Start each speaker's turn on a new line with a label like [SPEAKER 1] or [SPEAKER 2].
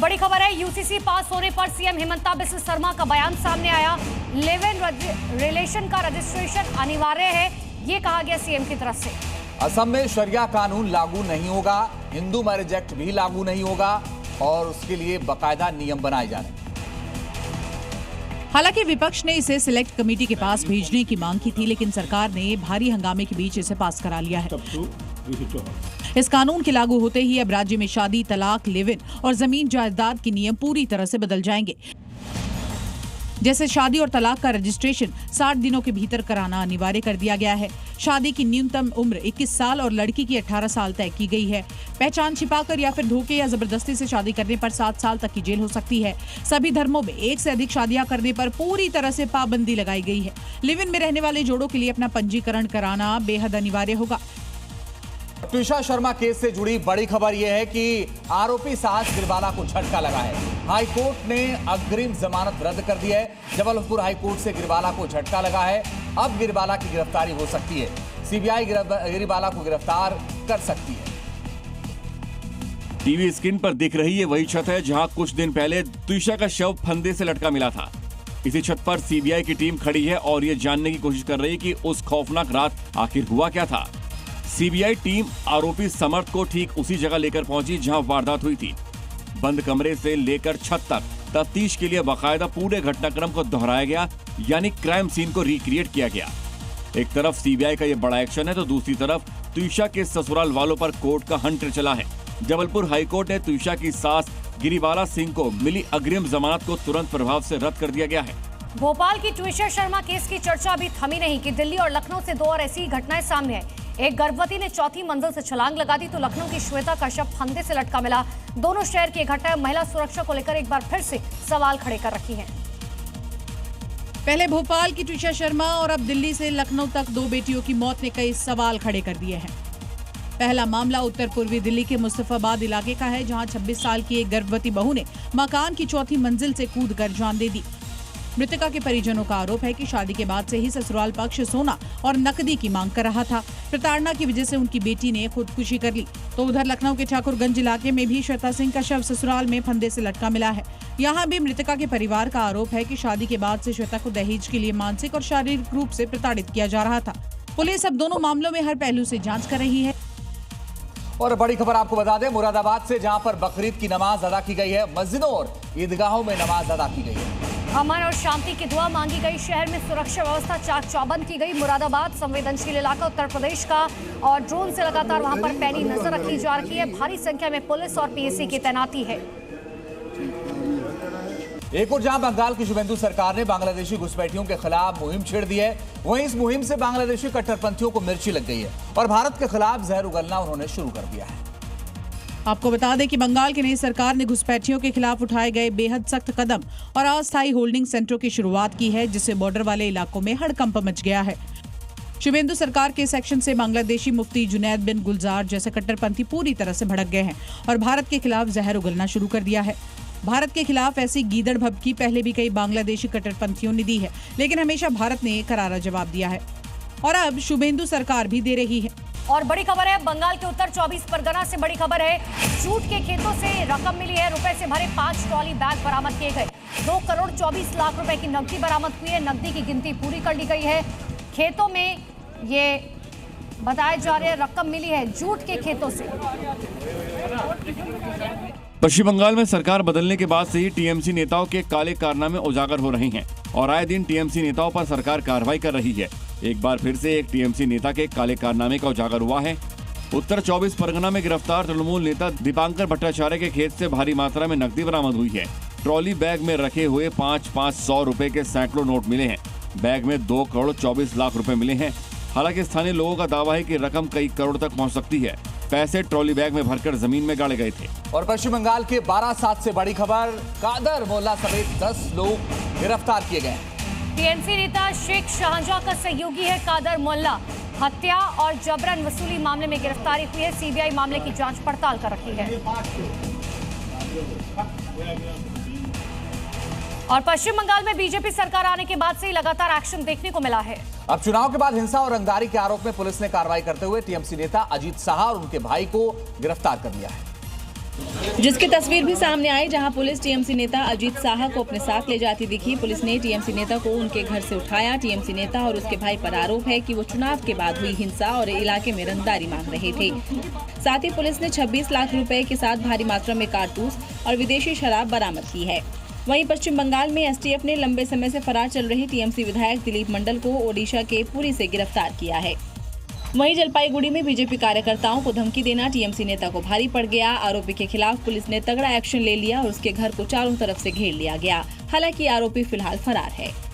[SPEAKER 1] बड़ी खबर है, यूसीसी पास होने पर सीएम हिमंता बिस्वा शर्मा का बयान सामने आया। लिव इन रिलेशन का रजिस्ट्रेशन अनिवार्य है, ये कहा गया सीएम की तरफ से।
[SPEAKER 2] असम में शरिया कानून लागू नहीं होगा, हिंदू मैरिज एक्ट भी लागू नहीं होगा और उसके लिए बाकायदा नियम बनाए जा रहे हैं।
[SPEAKER 3] हालांकि विपक्ष ने इसे सिलेक्ट कमेटी के पास भेजने की मांग की थी, लेकिन सरकार ने भारी हंगामे के बीच इसे पास करा लिया है। इस कानून के लागू होते ही अब राज्य में शादी, तलाक, लिव इन और जमीन जायदाद के नियम पूरी तरह से बदल जाएंगे। जैसे शादी और तलाक का रजिस्ट्रेशन 60 दिनों के भीतर कराना अनिवार्य कर दिया गया है। शादी की न्यूनतम उम्र 21 साल और लड़की की 18 साल तय की गई है। पहचान छिपाकर या फिर धोखे या जबरदस्ती से शादी करने पर 7 साल तक की जेल हो सकती है। सभी धर्मों में एक से अधिक शादियां करने पर पूरी तरह से पाबंदी लगाई गई है। लिव इन में रहने वाले जोड़ों के लिए अपना पंजीकरण कराना बेहद अनिवार्य होगा।
[SPEAKER 2] ट्विशा शर्मा केस से जुड़ी बड़ी खबर यह है कि आरोपी साहस गिरवाला को झटका लगा है। हाई कोर्ट ने अग्रिम जमानत रद्द कर दी है। जबलपुर हाई कोर्ट से गिरवाला को झटका लगा है। अब गिरवाला की गिरफ्तारी हो सकती है। सीबीआई गिरवाला को गिरफ्तार कर सकती है।
[SPEAKER 4] टीवी स्क्रीन पर दिख रही है वही छत है जहां कुछ दिन पहले ट्विशा का शव फंदे से लटका मिला था। इसी छत पर सीबीआई की टीम खड़ी है और ये जानने की कोशिश कर रही है कि उस खौफनाक रात आखिर हुआ क्या था। सीबीआई टीम आरोपी समर्थ को ठीक उसी जगह लेकर पहुंची जहां वारदात हुई थी। बंद कमरे से लेकर छत तक तफ्तीश के लिए बाकायदा पूरे घटनाक्रम को दोहराया गया, यानी क्राइम सीन को रिक्रिएट किया गया। एक तरफ सीबीआई का यह बड़ा एक्शन है तो दूसरी तरफ ट्विशा के ससुराल वालों पर कोर्ट का हंटर चला है। जबलपुर हाईकोर्ट ने ट्विशा की सास गिरिबाला सिंह को मिली अग्रिम जमानत को तुरंत प्रभाव से रद्द कर दिया गया है।
[SPEAKER 1] भोपाल की ट्विशा शर्मा केस की चर्चा अभी थमी नहीं कि दिल्ली और लखनऊ से 2 और ऐसी घटनाएं सामने आई। एक गर्भवती ने 4थी मंजिल से छलांग लगा दी तो लखनऊ की श्वेता का शव फंदे से लटका मिला। दोनों शहर की घटनाएं महिला सुरक्षा को लेकर एक बार फिर से सवाल खड़े कर रखी हैं।
[SPEAKER 3] पहले भोपाल की ट्विशा शर्मा और अब दिल्ली से लखनऊ तक 2 बेटियों की मौत ने कई सवाल खड़े कर दिए हैं। पहला मामला उत्तर पूर्वी दिल्ली के मुस्तफाबाद इलाके का है, जहां 26 साल की एक गर्भवती बहू ने मकान की 4थी मंजिल से कूदकर जान दे दी। मृतका के परिजनों का आरोप है कि शादी के बाद से ही ससुराल पक्ष सोना और नकदी की मांग कर रहा था। प्रताड़ना की वजह से उनकी बेटी ने खुदकुशी कर ली। तो उधर लखनऊ के ठाकुरगंज इलाके में भी श्वेता सिंह का शव ससुराल में फंदे से लटका मिला है। यहाँ भी मृतका के परिवार का आरोप है कि शादी के बाद से श्वेता को दहेज के लिए मानसिक और शारीरिक रूप से प्रताड़ित किया जा रहा था। पुलिस अब दोनों मामलों में हर पहलू से जाँच कर रही है।
[SPEAKER 2] और बड़ी खबर आपको बता दें, मुरादाबाद से जहां पर बकरीद की नमाज अदा की गई है, मस्जिदों और ईदगाहों में नमाज अदा की गई है।
[SPEAKER 1] अमन और शांति की दुआ मांगी गई। शहर में सुरक्षा व्यवस्था चाक चौबंद की गई। मुरादाबाद संवेदनशील इलाका उत्तर प्रदेश का और ड्रोन से लगातार वहां पर पैनी नजर रखी जा रही है। भारी संख्या में पुलिस और पीएसी की तैनाती है।
[SPEAKER 2] एक और जहां बंगाल की शुभेंदु सरकार ने बांग्लादेशी घुसपैठियों के खिलाफ मुहिम छेड़ दी है, वहीं इस मुहिम से बांग्लादेशी कट्टरपंथियों को मिर्ची लग गई है और भारत के खिलाफ जहर उगलना उन्होंने शुरू कर दिया है।
[SPEAKER 3] आपको बता दें कि बंगाल की नई सरकार ने घुसपैठियों के खिलाफ उठाए गए बेहद सख्त कदम और अस्थायी होल्डिंग सेंटरों की शुरुआत की है, जिससे बॉर्डर वाले इलाकों में हड़कंप मच गया है। शुभेंदु सरकार के सेक्शन से बांग्लादेशी मुफ्ती जुनैद बिन गुलजार जैसे कट्टरपंथी पूरी तरह से भड़क गए हैं और भारत के खिलाफ जहर उगलना शुरू कर दिया है। भारत के खिलाफ ऐसी गीदड़ भभकी पहले भी कई बांग्लादेशी कट्टरपंथियों ने दी है, लेकिन हमेशा भारत ने करारा जवाब दिया है और अब शुभेंदु सरकार भी दे रही है।
[SPEAKER 1] और बड़ी खबर है, बंगाल के उत्तर 24 परगना से बड़ी खबर है। जूट के खेतों से रकम मिली है। रुपए से भरे 5 ट्रॉली बैग बरामद किए गए। 2 करोड़ 24 लाख रुपए की नकदी बरामद हुई है। नकदी की गिनती पूरी कर ली गई है। खेतों में ये बताया जा रहा है रकम मिली है जूट के खेतों से।
[SPEAKER 4] पश्चिम बंगाल में सरकार बदलने के बाद से ही टीएमसी नेताओं के काले कारनामे उजागर हो रहे हैं और आए दिन टीएमसी नेताओं पर सरकार कार्रवाई कर रही है। एक बार फिर से एक टीएमसी नेता के काले कारनामे का उजागर हुआ है। उत्तर 24 परगना में गिरफ्तार तृणमूल नेता दीपांकर भट्टाचार्य के खेत से भारी मात्रा में नकदी बरामद हुई है। ट्रॉली बैग में रखे हुए 500 रुपए के सैकड़ों नोट मिले हैं। बैग में 2 करोड़ 24 लाख रुपए मिले हैं। हालांकि स्थानीय लोगों का दावा है कि रकम कई करोड़ तक पहुंच सकती है। पैसे ट्रॉली बैग में भरकर जमीन में गाड़े गए थे।
[SPEAKER 2] और पश्चिम बंगाल के 12/7 से बड़ी खबर, कादर मोल्ला समेत 10 लोग गिरफ्तार किए गए हैं।
[SPEAKER 1] टीएमसी नेता शेख शाहजहां का सहयोगी है कादर मोल्ला। हत्या और जबरन वसूली मामले में गिरफ्तारी हुई है। सीबीआई मामले की जांच पड़ताल कर रही है। और पश्चिम बंगाल में बीजेपी सरकार आने के बाद से ही लगातार एक्शन देखने को मिला है।
[SPEAKER 2] अब चुनाव के बाद हिंसा और रंगदारी के आरोप में पुलिस ने कार्रवाई करते हुए टीएमसी नेता अजीत साहा और उनके भाई को गिरफ्तार कर लिया है।
[SPEAKER 5] जिसकी तस्वीर भी सामने आई, जहां पुलिस टीएमसी नेता अजीत साहा को अपने साथ ले जाती दिखी। पुलिस ने टीएमसी नेता को उनके घर से उठाया। टीएमसी नेता और उसके भाई पर आरोप है कि वो चुनाव के बाद हुई हिंसा और इलाके में रंगदारी मांग रहे थे। साथ ही पुलिस ने 26 लाख रुपए के साथ भारी मात्रा में कारतूस और विदेशी शराब बरामद की है। वहीं पश्चिम बंगाल में एसटीएफ ने लंबे समय से फरार चल रहे टीएमसी विधायक दिलीप मंडल को ओडिशा के पुरी से गिरफ्तार किया है। वहीं जलपाईगुड़ी में बीजेपी कार्यकर्ताओं को धमकी देना टीएमसी नेता को भारी पड़ गया। आरोपी के खिलाफ पुलिस ने तगड़ा एक्शन ले लिया और उसके घर को चारों तरफ से घेर लिया गया। हालांकि आरोपी फिलहाल फरार है।